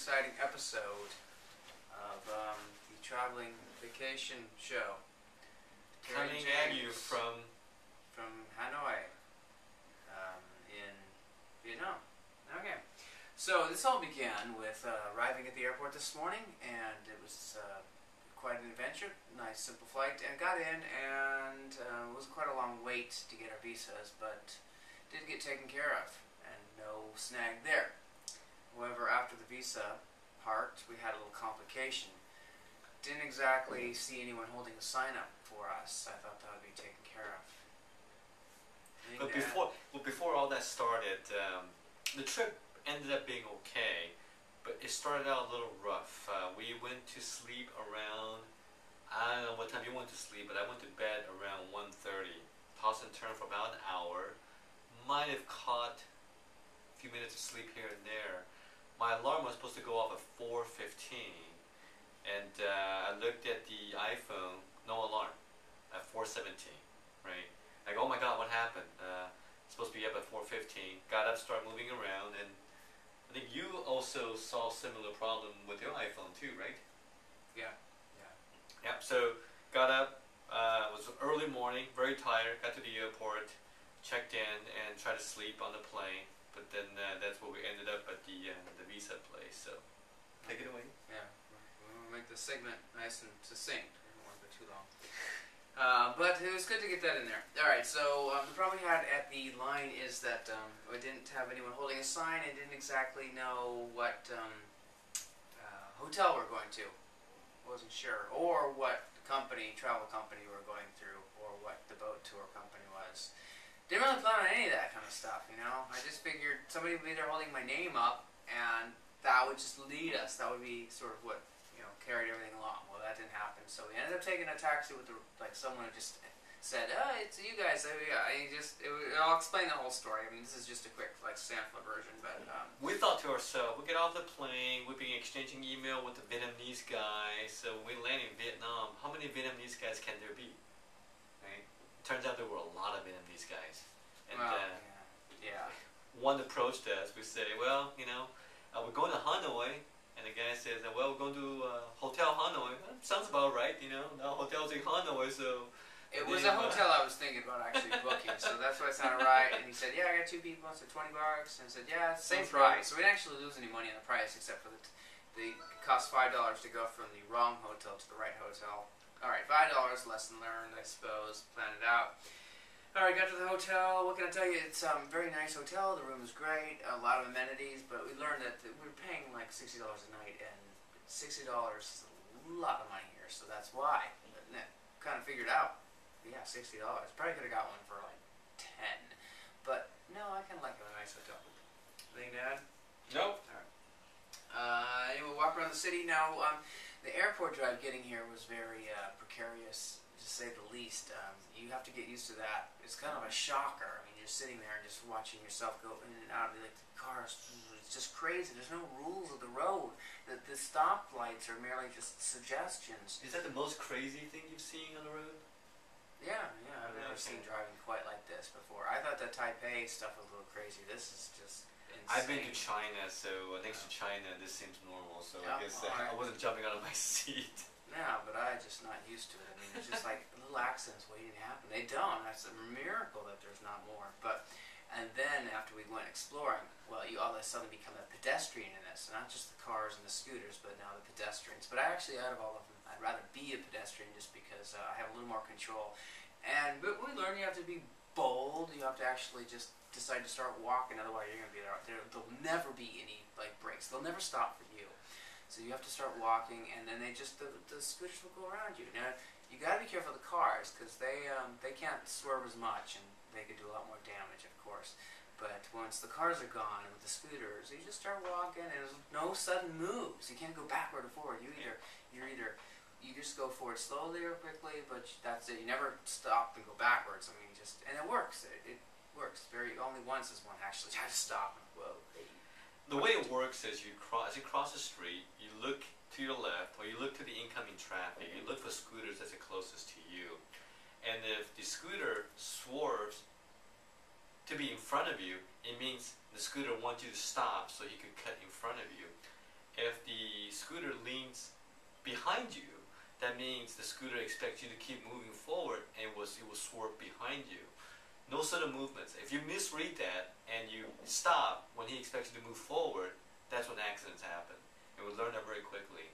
exciting episode of the Traveling Vacation Show. Coming at you from Hanoi in Vietnam. Okay. So this all began with arriving at the airport this morning, and it was quite an adventure. Nice simple flight, and got in, and it was quite a long wait to get our visas, but did get taken care of, and no snag there. However, after the visa part, we had a little complication. Didn't exactly see anyone holding a sign up for us. I thought that would be taken care of. But before all that started, the trip ended up being okay, but it started out a little rough. We went to sleep around, I don't know what time you went to sleep, but I went to bed around 1:30. Tossed and turned for about an hour. Might have caught a few minutes of sleep here and there. My alarm was supposed to go off at 4:15, and I looked at the iPhone, no alarm, at 4:17, right? Like, oh my God, what happened? Supposed to be up at 4:15. Got up, started moving around, and I think you also saw a similar problem with your iPhone too, right? Yeah. Yep. So got up. It was early morning, very tired. Got to the airport, checked in, and tried to sleep on the plane. But then that's where we ended up at the visa place. So take it away. Yeah. We'll make the segment nice and succinct. We don't want to go too long. But it was good to get that in there. Alright, so the problem we had at the line is that we didn't have anyone holding a sign and didn't exactly know what hotel we're going to. Wasn't sure. Or what travel company we're going through, or what the boat tour company was. Didn't really plan on any of that kind of stuff, you know. I just figured somebody would be there holding my name up, and that would just lead us. That would be sort of what, carried everything along. Well, that didn't happen, so we ended up taking a taxi with someone who just said, it's you guys. I'll explain the whole story. I mean, this is just a quick sampler version, but we thought to ourselves, we get off the plane, we've been exchanging email with the Vietnamese guy. So when we land in Vietnam, how many Vietnamese guys can there be? Right? Turns out there were a lot of Vietnamese guys. And yeah. One approached us. We said, well, we're going to Hanoi. And the guy says, well, we're going to Hotel Hanoi. Sounds about right, Now hotel's in Hanoi, so... It was a hotel I was thinking about actually booking, so that's why it sounded right. And he said, yeah, I got 2 people, so $20. And I said, yeah, same price. So we didn't actually lose any money on the price, except for the cost $5 to go from the wrong hotel to the right hotel. Alright, $5, lesson learned, I suppose. Planned it out. Alright, got to the hotel. What can I tell you? It's a very nice hotel. The room is great. A lot of amenities. But we learned that we were paying like $60 a night. And $60 is a lot of money here. So that's why. And kind of figured out. Yeah, $60. Probably could have got one for like 10. But no, I kind of like a nice hotel. Anything to add? Nope. Alright. Anyway, we'll walk around the city. Now, the airport drive getting here was very precarious, to say the least. You have to get used to that. It's kind of a shocker. I mean, you're sitting there and just watching yourself go in and out of the cars. It's just crazy. There's no rules of the road. The stoplights are merely just suggestions. Is that the most crazy thing you've seen on the road? Yeah. I've never seen driving quite like this before. I thought the Taipei stuff was a little crazy. This is just insane. I've been to China, so thanks to China, this seems normal. So Yeah, I guess alright. I wasn't jumping out of my seat. Yeah, but I'm just not used to it. I mean, it's just like little accidents waiting to happen. They don't. That's a miracle that there's not more. And then after we went exploring, well, you all of a sudden become a pedestrian in this. Not just the cars and the scooters, but now the pedestrians. But actually, out of all of them, I'd rather be a pedestrian just because I have a little more control. But we learned you have to be bold. You have to actually just decide to start walking. Otherwise, you're going to be there. There'll never be any brakes. They'll never stop for you. So you have to start walking, and then the scooters will go around you. Now, you got to be careful of the cars, because they can't swerve as much, and they could do a lot more damage, of course. But once the cars are gone, and with the scooters, you just start walking, and there's no sudden moves. You can't go backward or forward. You just go forward slowly or quickly, but that's it. You never stop and go backwards. I mean, and it works. It works. Only once has one actually tried to stop. And, whoa. The way it works is as you cross the street, you look to your left, or you look to the incoming traffic. You look for scooters that's the closest to you. And if the scooter swerves to be in front of you, it means the scooter wants you to stop so he could cut in front of you. if the scooter leans behind you, that means the scooter expects you to keep moving forward and it will swerve behind you. No sudden movements. If you misread that and you stop when he expects you to move forward, that's when accidents happen. And we learn that very quickly.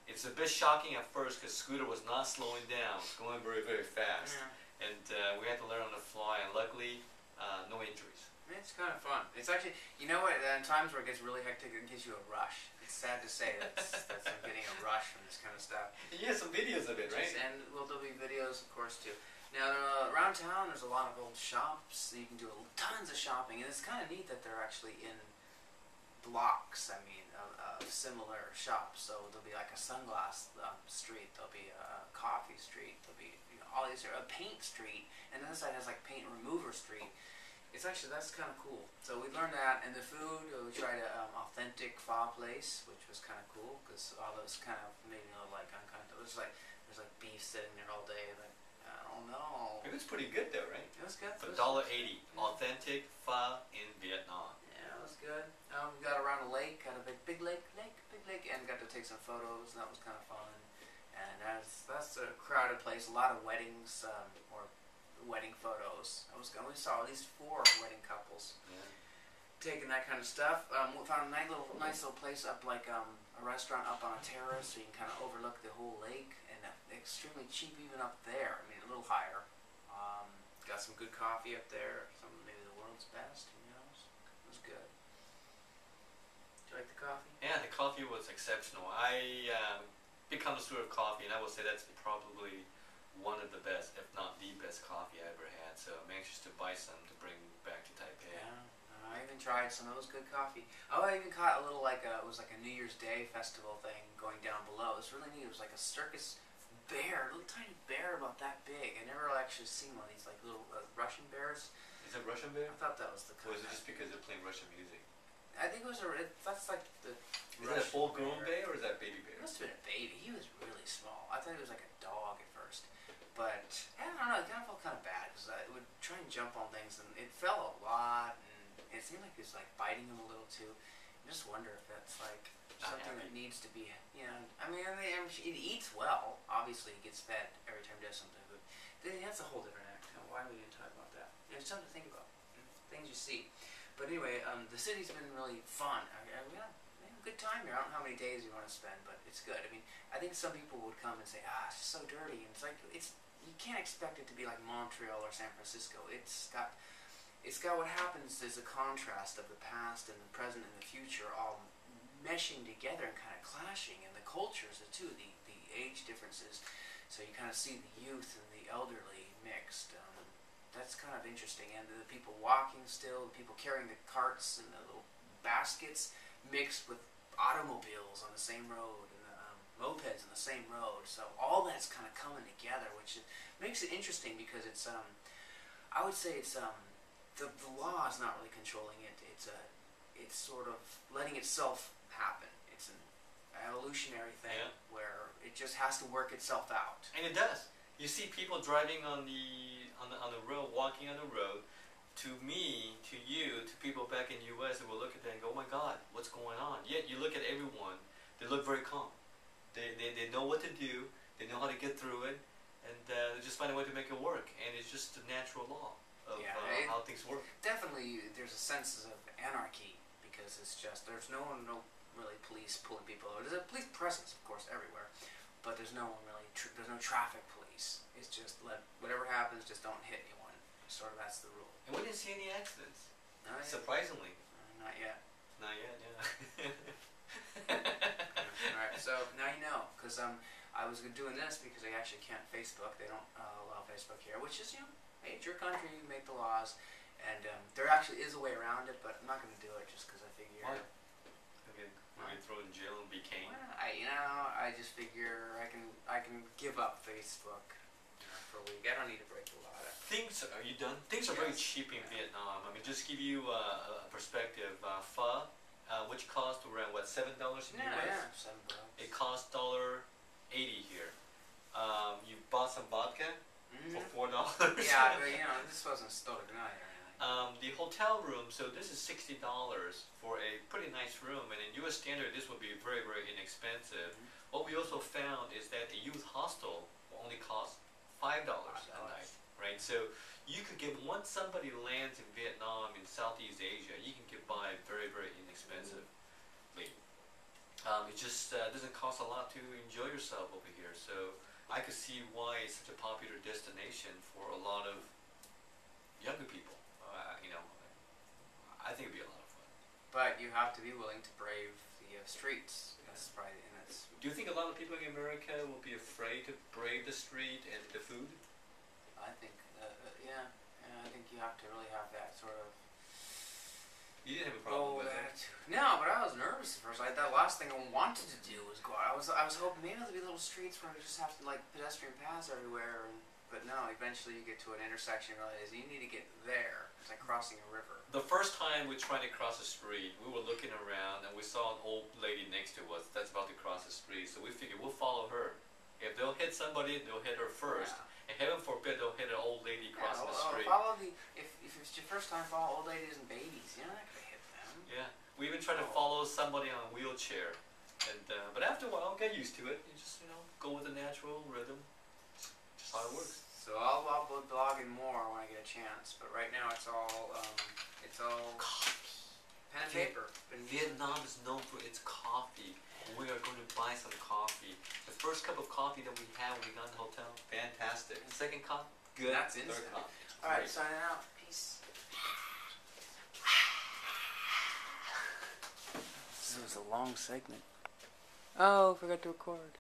It's a bit shocking at first because scooter was not slowing down, it was going very, very fast. Yeah. And we had to learn on the fly, and luckily, no injuries. It's kind of fun. It's actually, you know what, in times where it gets really hectic, it gives you a rush. It's sad to say that I'm getting a rush from this kind of stuff. And you have some videos of it, right? And well, there'll be videos, of course, too. Now, around town, there's a lot of old shops. So you can do tons of shopping, and it's kind of neat that they're actually in blocks, I mean, of similar shops. So there'll be like a sunglass street, there'll be a coffee street, there'll be all these, a paint street, and the other side has like paint remover street. It's actually, that's kind of cool. So we learned that, and the food, we tried a authentic pho place, which was kind of cool, because all those kind of made me a little like uncomfortable. There's like beef sitting there all day, like, I don't know. It was pretty good though, right? It was good. For $1.80, authentic pho in Vietnam. Yeah, it was good. We got around a lake, had a big lake, and got to take some photos, and that was kind of fun. And that's a crowded place, a lot of weddings, or wedding photos. We saw at least 4 wedding couples taking that kind of stuff. We found a nice little place up, like a restaurant up on a terrace, so you can kind of overlook the whole lake, and extremely cheap even up there. I mean, a little higher. Got some good coffee up there. Some maybe the world's best. Who knows? It was good. Did you like the coffee? Yeah, the coffee was exceptional. I become a connoisseur of coffee, and I will say that's probably one of the best, if not the best coffee I ever had. So I'm anxious to buy some to bring back to Taipei. Yeah, I even tried some. It was good coffee. Oh, I even caught a little it was like a New Year's Day festival thing going down below. It was really neat. It was like a circus bear, a little tiny bear about that big. I never actually seen one of these like little Russian bears. Is it Russian bear? I thought that was the Or kind. is it just because they're playing Russian music? I think it was that's like the. Is that a full-grown bear or is that a baby bear? It must have been a baby. He was really small. I thought he was like a dog at first, but I don't know. It kind of felt kind of bad because it would try and jump on things, and it fell a lot, and it seemed like it was like biting him a little too. I just wonder if that's like something that needs to be, I mean, it eats well. Obviously, he gets fed every time he does something, but that's a whole different act. Why are we going to talk about that? There's something to think about. Things you see. But anyway, the city's been really fun. We had a good time here. I don't know how many days you want to spend, but it's good. I mean, I think some people would come and say, it's just so dirty. And it's like, you can't expect it to be like Montreal or San Francisco. It's got what happens is a contrast of the past and the present and the future all meshing together and kind of clashing, and the cultures too, the age differences. So you kind of see the youth and the elderly mixed. That's kind of interesting, and the people walking still, the people carrying the carts and the little baskets mixed with automobiles on the same road, and the mopeds on the same road. So all that's kind of coming together, which makes it interesting because it's I would say it's the law is not really controlling it. It's sort of letting itself happen. It's an evolutionary thing where it just has to work itself out. And it does. You see people driving on the road, walking on the road. To me, to you, to people back in the U.S. that will look at that and go, "Oh my God, what's going on?" Yet you look at everyone; they look very calm. They know what to do. They know how to get through it, and they just find a way to make it work. And it's just the natural law of how things work. Definitely, there's a sense of anarchy because it's just there's no really police pulling people over. There's a police presence, of course, everywhere, but there's no one really. There's no traffic police. It's just whatever happens, just don't hit anyone. Sort of that's the rule. And we didn't see any accidents. Not yet. Surprisingly. Not yet. Not yet, yeah. Alright, so now you know, because I was doing this because I actually can't Facebook. They don't allow Facebook here, which is, hey, it's your country, you make the laws, and there actually is a way around it, but I'm not going to do it just because I figure... Why? Are you thrown in jail and be caned? Well, I just figure I can give up Facebook for a week. I don't need to break the law. Are you done? Things are very cheap in Vietnam. I mean, just give you a perspective. Pho, which cost around $7 in US? Yeah, $7. It costs $1.80 here. You bought some vodka for $4. Yeah, but this wasn't Stolignai or anything. The whole hotel room, so this is $60 for a pretty nice room, and in U.S. standard, this would be very, very inexpensive. Mm-hmm. What we also found is that a youth hostel will only cost $5 a night, right? So you could get, once somebody lands in Vietnam, in Southeast Asia, you can get by very, very inexpensively. It just doesn't cost a lot to enjoy yourself over here, so I could see why it's such a popular destination for a lot of younger people. I think it'd be a lot of fun. But you have to be willing to brave the streets. That's probably, and that's. Do you think a lot of people in America will be afraid to brave the street and the food? I think, yeah. I think you have to really have that sort of. You didn't have a problem with it. No, but I was nervous at first. The last thing I wanted to do was go out. I was hoping maybe there'd be little streets where we just have to like pedestrian paths everywhere. But no, eventually you get to an intersection and realize you need to get there. It's like crossing a river. The first time we tried to cross the street, we were looking around and we saw an old lady next to us that's about to cross the street. So we figured we'll follow her. If they'll hit somebody, they'll hit her first. Yeah. And heaven forbid they'll hit an old lady crossing the street. Follow if it's your first time, follow old ladies and babies. You're not gonna hit them. Yeah, we even tried to follow somebody on a wheelchair, and but after a while, get used to it. You just go with the natural rhythm. Just how it works. So I'll be blogging more when I get a chance. But right now it's all Coffee. pen and paper. Vietnam is known for its coffee. We are going to buy some coffee. The first cup of coffee that we had when we got in the hotel, fantastic. Second cup, good. That's Third instant. cup, Alright, great. signing out. Peace. This was a long segment. Oh, forgot to record.